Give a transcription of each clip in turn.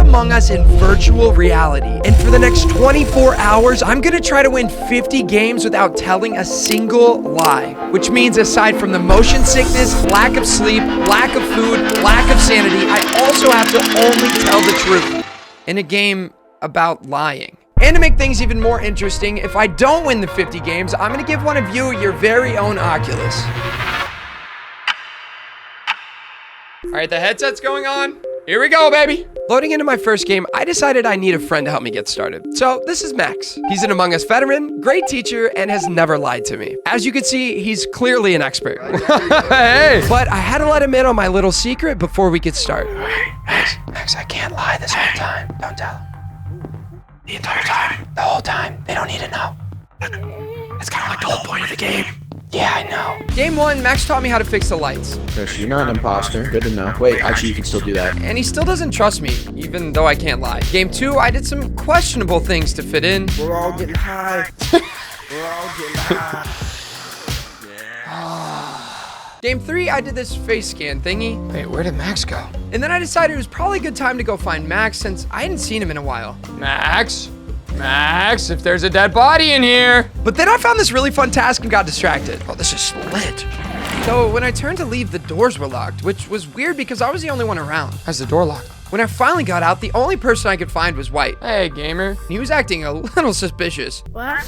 Among Us in virtual reality. And for the next 24 hours, I'm gonna try to win 50 games without telling a single lie. Which means aside from the motion sickness, lack of sleep, lack of food, lack of sanity, I also have to only tell the truth in a game about lying. And to make things even more interesting, if I don't win the 50 games, I'm gonna give one of you your very own Oculus. All right, the headset's going on. Here we go, baby. Loading into my first game, I decided I need a friend to help me get started. So this is Max. He's an Among Us veteran, great teacher, and has never lied to me. As you can see, he's clearly an expert. Hey! But I had to let him in on my little secret before we could start. Max, I can't lie this whole time. Don't tell him. The entire time? The whole time. They don't need to know. It's kind of like the whole point of the game. Yeah, I know. Game 1, Max taught me how to fix the lights. Chris, you're not an imposter. Good to know. Wait, actually, you can still do that. And he still doesn't trust me, even though I can't lie. Game 2, I did some questionable things to fit in. We're all getting high. We're all getting high. Game 3, I did this face scan thingy. Wait, where did Max go? And then I decided it was probably a good time to go find Max since I hadn't seen him in a while. Max, if there's a dead body in here. But then I found this really fun task and got distracted. Oh, this is lit. So when I turned to leave, the doors were locked, which was weird because I was the only one around. How's the door locked? When I finally got out, the only person I could find was White. Hey, gamer. He was acting a little suspicious. What?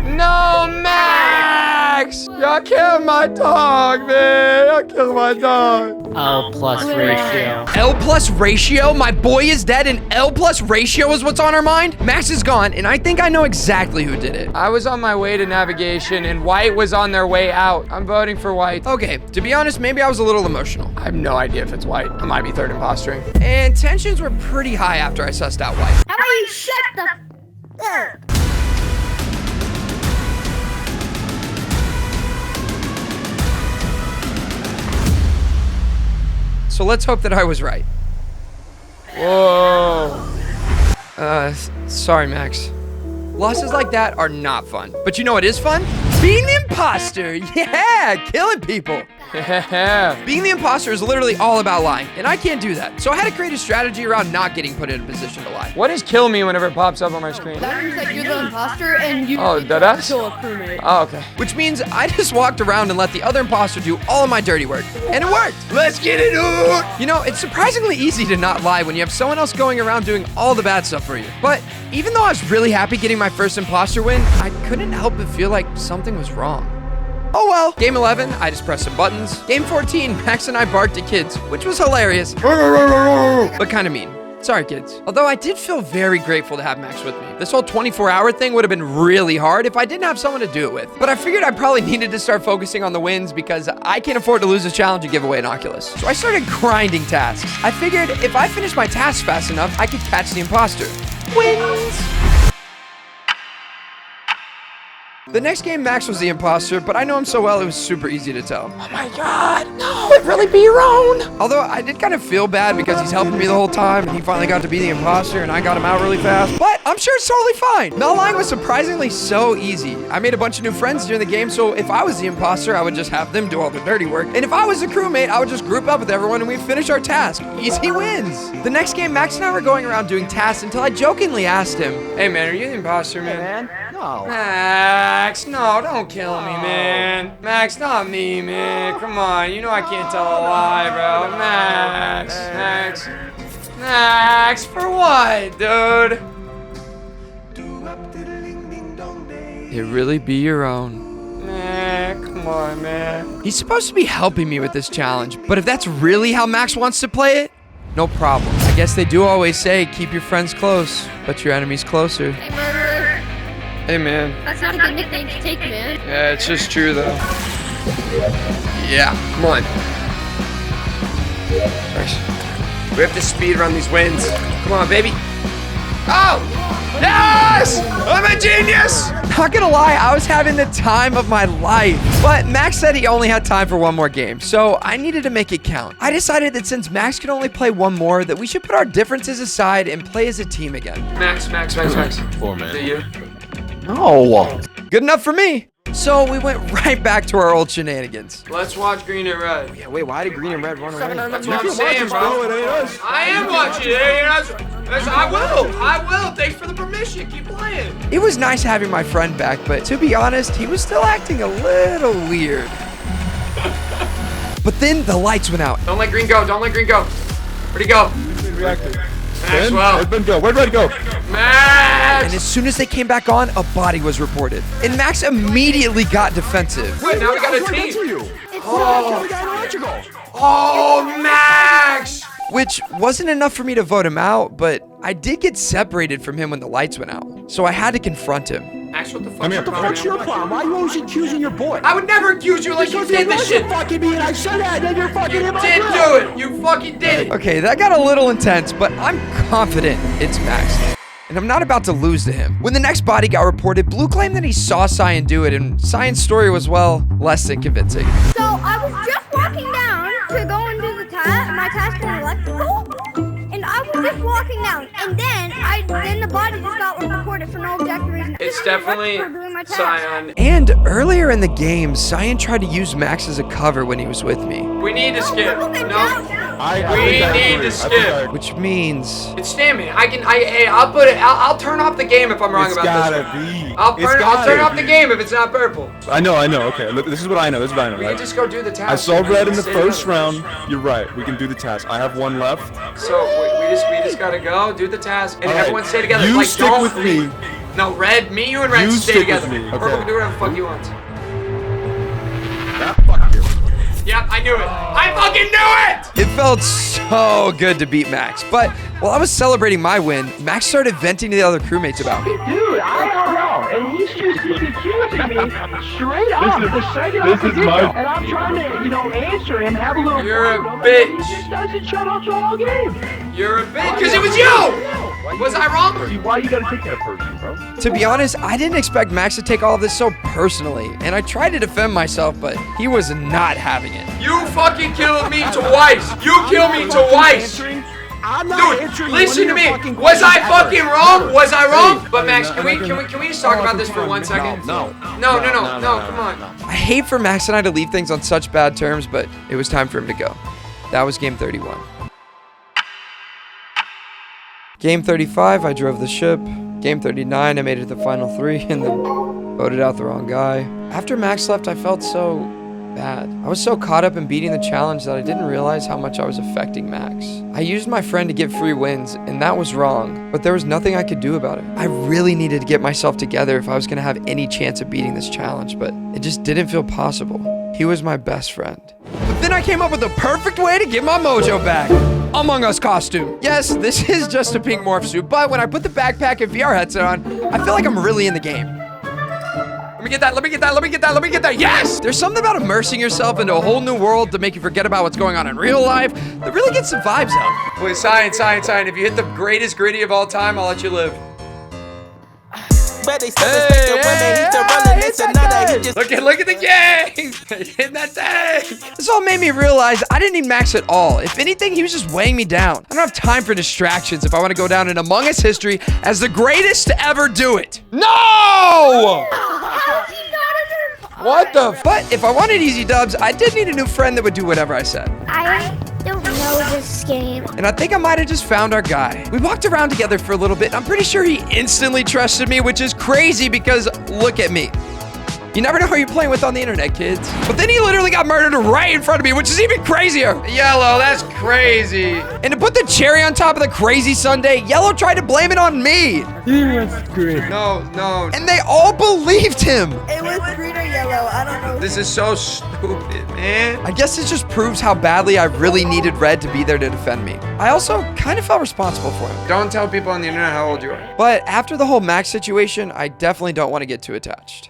No, Max! Y'all killed my dog, man. Y'all killed my dog. L plus ratio. L plus ratio? My boy is dead and L plus ratio is what's on our mind? Max is gone and I think I know exactly who did it. I was on my way to navigation and White was on their way out. I'm voting for White. Okay, to be honest, maybe I was a little emotional. I have no idea if it's White. I might be third impostering. And tensions were pretty high after I sussed out White. How about you shut the up? So let's hope that I was right. Whoa. Sorry, Max. Losses like that are not fun. But you know what is fun? Being the imposter. Yeah, killing people. Yeah. Being the imposter is literally all about lying, and I can't do that. So I had to create a strategy around not getting put in a position to lie. What is kill me whenever it pops up on my screen? That means that you're the imposter and you kill a crewmate. Oh, okay. Which means I just walked around and let the other imposter do all of my dirty work. And it worked. Let's get it on. You know, it's surprisingly easy to not lie when you have someone else going around doing all the bad stuff for you. But even though I was really happy getting my first imposter win, I couldn't help but feel like something was wrong. Oh well. Game 11, I just pressed some buttons. Game 14, Max and I barked at kids, which was hilarious, but kind of mean. Sorry, kids. Although I did feel very grateful to have Max with me. This whole 24-hour thing would have been really hard if I didn't have someone to do it with. But I figured I probably needed to start focusing on the wins because I can't afford to lose a challenge and give away an Oculus. So I started grinding tasks. I figured if I finished my tasks fast enough, I could catch the imposter. Wins! The next game, Max was the imposter, but I know him so well, it was super easy to tell. Oh my god, no, it'd really be your own. Although I did kind of feel bad because he's helping me the whole time, and he finally got to be the imposter, and I got him out really fast. But I'm sure it's totally fine. Not lying was surprisingly so easy. I made a bunch of new friends during the game, so if I was the imposter, I would just have them do all the dirty work. And if I was a crewmate, I would just group up with everyone and we'd finish our task. Easy wins. The next game, Max and I were going around doing tasks until I jokingly asked him, "Hey man, are you the imposter, man?" No. Max, no, don't kill me, man. Max, not me, man. Come on, you know I can't tell a lie, bro. Max, for what, dude? It really be your own. Man, come on, man. He's supposed to be helping me with this challenge, but if that's really how Max wants to play it, no problem. I guess they do always say, keep your friends close, but your enemies closer. Hey, murderer. Hey, man. That's not a good nickname to take, man. Yeah, it's just true, though. Yeah, come on. Nice. We have to speed run these wins. Come on, baby. Oh! Yes! I'm a genius! Not gonna lie, I was having the time of my life. But Max said he only had time for one more game, so I needed to make it count. I decided that since Max could only play one more, that we should put our differences aside and play as a team again. Max. 4 man. Is it you? No. Good enough for me. So we went right back to our old shenanigans. Let's watch green and red. Yeah, wait, why did green and red run away? That's what I'm saying, bro. I am watching it. Yes, I will. Thanks for the permission. Keep playing. It was nice having my friend back, but to be honest, he was still acting a little weird. But then the lights went out. Don't let green go. Where'd he go? Maxwell. Where'd Red go? Max! And as soon as they came back on, a body was reported. And Max immediately got defensive. Wait, now we got a team. Oh, Max! Which wasn't enough for me to vote him out, but I did get separated from him when the lights went out. So I had to confront him. Max, what the fuck? What's your problem? Why are you always accusing your boy? I would never accuse you like you did this shit. Fucking me and I said that, and then you're fucking in my You did do it. You fucking did it. Okay, that got a little intense, but I'm confident it's Max. And I'm not about to lose to him. When the next body got reported, Blue claimed that he saw Cyan do it, and Cyan's story was, well, less than convincing. So I was just walking down to go and do my task in electrical, and I was just walking down, and then the body just got reported for no objective reason. It's definitely Cyan. And earlier in the game, Cyan tried to use Max as a cover when he was with me. We need to skip. No. We need to skip. Which means it's stamina. I'll turn off the game if I'm wrong about this. I'll turn off the game if it's not purple. I know. Okay, look, this is what I know. We can just go do the task. I saw red in the first round. You're right. We can do the task. I have one left. So we just gotta go do the task, and everyone stay together. You stick with me. No, Red, me, you, and Red stay together. Okay. Purple can do whatever the fuck you want. Fuck you. Yep, I knew it. I fucking knew it! It felt so good to beat Max, but while I was celebrating my win, Max started venting to the other crewmates about me. Dude, I don't know, and he's just accusing me straight up. This is my... And I'm trying to, answer him, have a little... You're a fun, bitch. He just doesn't shut up the whole game. You're a bitch, because it was you! Was I wrong? Why you gotta take that personally, bro? To be honest, I didn't expect Max to take all of this so personally, and I tried to defend myself, but he was not having it. You fucking killed me twice! You killed me twice! Dude, listen to me. Was I fucking wrong? Was I wrong? But Max, can we just talk about this for 1 second? No, come on. I hate for Max and I to leave things on such bad terms, but it was time for him to go. That was game 31. Game 35, I drove the ship. Game 39, I made it to the final 3 and then voted out the wrong guy. After Max left, I felt so bad. I was so caught up in beating the challenge that I didn't realize how much I was affecting Max. I used my friend to get free wins, and that was wrong, but there was nothing I could do about it. I really needed to get myself together if I was gonna have any chance of beating this challenge, but it just didn't feel possible. He was my best friend. But then I came up with the perfect way to get my mojo back. Among Us costume. Yes, this is just a pink morph suit, but when I put the backpack and VR headset on, I feel like I'm really in the game. Let me get that. Yes! There's something about immersing yourself into a whole new world to make you forget about what's going on in real life that really gets some vibes up. Please, Cyan. If you hit the greatest gritty of all time, I'll let you live. Look at the game! Hit that thing! This all made me realize I didn't need Max at all. If anything, he was just weighing me down. I don't have time for distractions if I want to go down in Among Us history as the greatest to ever do it. No! What the? But if I wanted easy dubs, I did need a new friend that would do whatever I said. I don't know this game. And I think I might have just found our guy. We walked around together for a little bit, and I'm pretty sure he instantly trusted me, which is crazy because look at me. You never know who you're playing with on the internet, kids. But then he literally got murdered right in front of me, which is even crazier. Yellow, that's crazy. And to put the cherry on top of the crazy sundae, Yellow tried to blame it on me. He was green. No. And they all believed him. It was green or yellow, I don't know. This is so stupid, man. I guess it just proves how badly I really needed Red to be there to defend me. I also kind of felt responsible for him. Don't tell people on the internet how old you are. But after the whole Max situation, I definitely don't want to get too attached.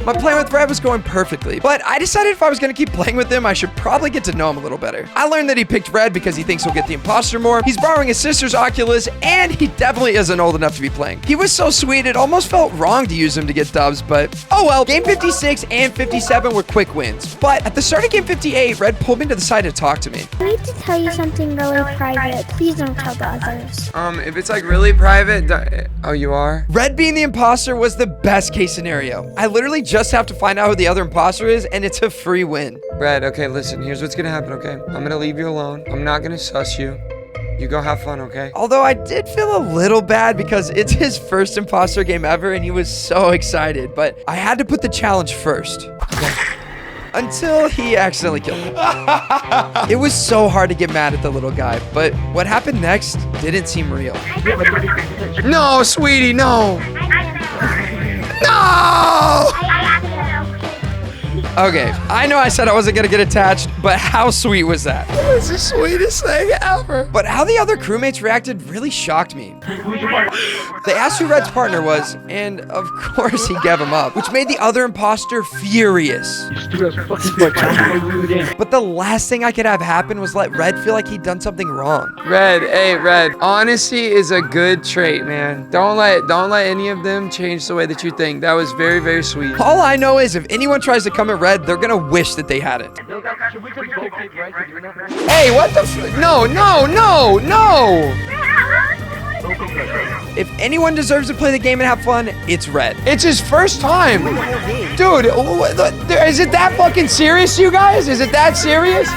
My plan with Red was going perfectly, but I decided if I was going to keep playing with him, I should probably get to know him a little better. I learned that he picked Red because he thinks he'll get the imposter more. He's borrowing his sister's Oculus, and he definitely isn't old enough to be playing. He was so sweet, it almost felt wrong to use him to get dubs, but oh well. Game 56 and 57 were quick wins, but at the start of game 58, Red pulled me to the side to talk to me. I need to tell you something really private. Please don't tell the others. If it's like really private, oh, you are? Red being the imposter was the best case scenario. I literally just have to find out who the other imposter is, and it's a free win. Red, okay, listen, here's what's gonna happen, okay? I'm gonna leave you alone. I'm not gonna suss you. You go have fun, okay? Although I did feel a little bad because it's his first imposter game ever and he was so excited, but I had to put the challenge first. Okay. Until he accidentally killed me. It was so hard to get mad at the little guy, but what happened next didn't seem real. No, sweetie, no. No! Okay, I know I said I wasn't gonna get attached, but how sweet was that? It was the sweetest thing ever. But how the other crewmates reacted really shocked me. They asked who Red's partner was, and of course he gave him up, which made the other imposter furious. But the last thing I could have happen was let Red feel like he'd done something wrong. Red, hey Red, honesty is a good trait, man. Don't let any of them change the way that you think. That was very, very sweet. All I know is if anyone tries to come at Red, they're gonna wish that they hadn't. Hey, what the no. If anyone deserves to play the game and have fun, it's Red. It's his first time. Dude, is it that fucking serious, you guys? Is it that serious?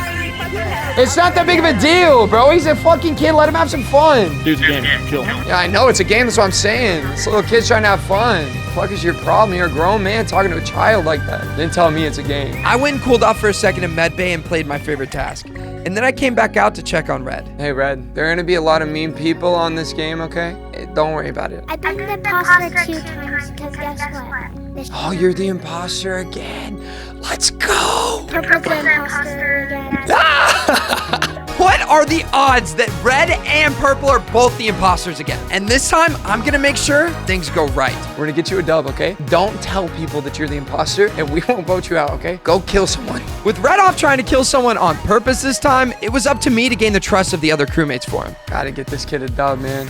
It's not that big of a deal, bro. He's a fucking kid. Let him have some fun. Dude's a game. Chill. Yeah, I know. It's a game. That's what I'm saying. This little kid's trying to have fun. What the fuck is your problem? You're a grown man talking to a child like that. Then tell me it's a game. I went and cooled off for a second in medbay and played my favorite task. And then I came back out to check on Red. Hey, Red. There are going to be a lot of mean people on this game, okay? Don't worry about it. I've been the imposter 2 times because guess what? Oh, you're the imposter again. Let's go. Purple's the imposter again. What are the odds that Red and Purple are both the imposters again? And this time, I'm gonna make sure things go right. We're gonna get you a dub, okay? Don't tell people that you're the imposter, and we won't vote you out, okay? Go kill someone. With Red off trying to kill someone on purpose this time, it was up to me to gain the trust of the other crewmates for him. Gotta get this kid a dub, man.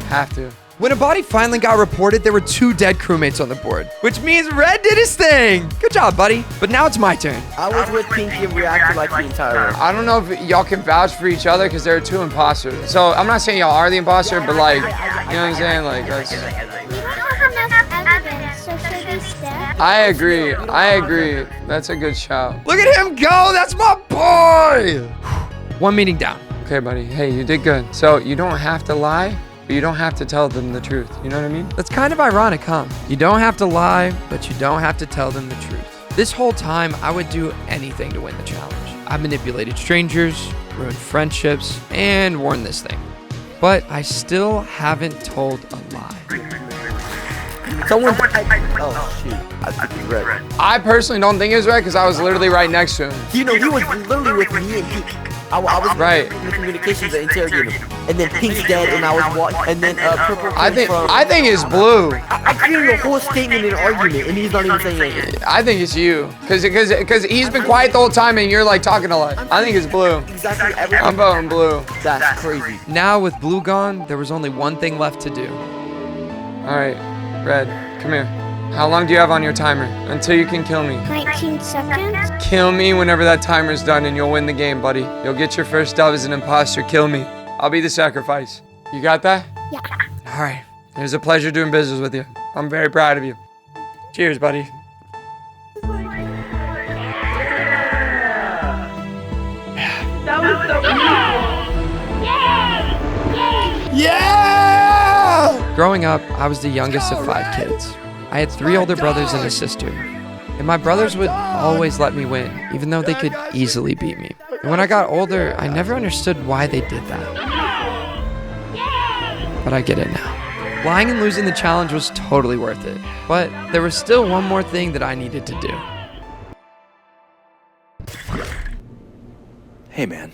Have to. When a body finally got reported, there were 2 dead crewmates on the board, which means Red did his thing. Good job, buddy. But now it's my turn. I was with Pinky and reacted like the entire room. I don't know if y'all can vouch for each other because there are 2 imposters. So I'm not saying y'all are the imposter, but like, you know what I'm saying? Like, that's... We don't have enough evidence, so should we step? I agree. That's a good shout. Look at him go. That's my boy. 1 meeting down. Okay, buddy. Hey, you did good. So you don't have to lie. But you don't have to tell them the truth. You know what I mean? That's kind of ironic, huh? You don't have to lie, but you don't have to tell them the truth. This whole time, I would do anything to win the challenge. I manipulated strangers, ruined friendships, and worn this thing. But I still haven't told a lie. Someone. Oh shoot! I think he's Red. I personally don't think it was Red because I was literally right next to him. You know, he was literally with me and Pink. I was right in the communications to interrogate him, and then Pink's dead, and I was watching, and then Purple. I think it's Blue. I created a whole statement and argument, and he's not even saying anything. I think it's you, because he's been quiet the whole time, and you're like talking a lot. I think it's Blue. Exactly everything. I'm voting Blue. That's crazy. Now with Blue gone, there was only one thing left to do. All right, Red, come here. How long do you have on your timer until you can kill me? 19 seconds. Kill me whenever that timer's done and you'll win the game, buddy. You'll get your first dub as an imposter. Kill me. I'll be the sacrifice. You got that? Yeah. All right. It was a pleasure doing business with you. I'm very proud of you. Cheers, buddy. That was so beautiful. Yeah! Growing up, I was the youngest of 5 kids. I had 3 older brothers and a sister. And my brothers would always let me win, even though they could easily beat me. And when I got older, I never understood why they did that. But I get it now. Lying and losing the challenge was totally worth it. But there was still one more thing that I needed to do. Hey man,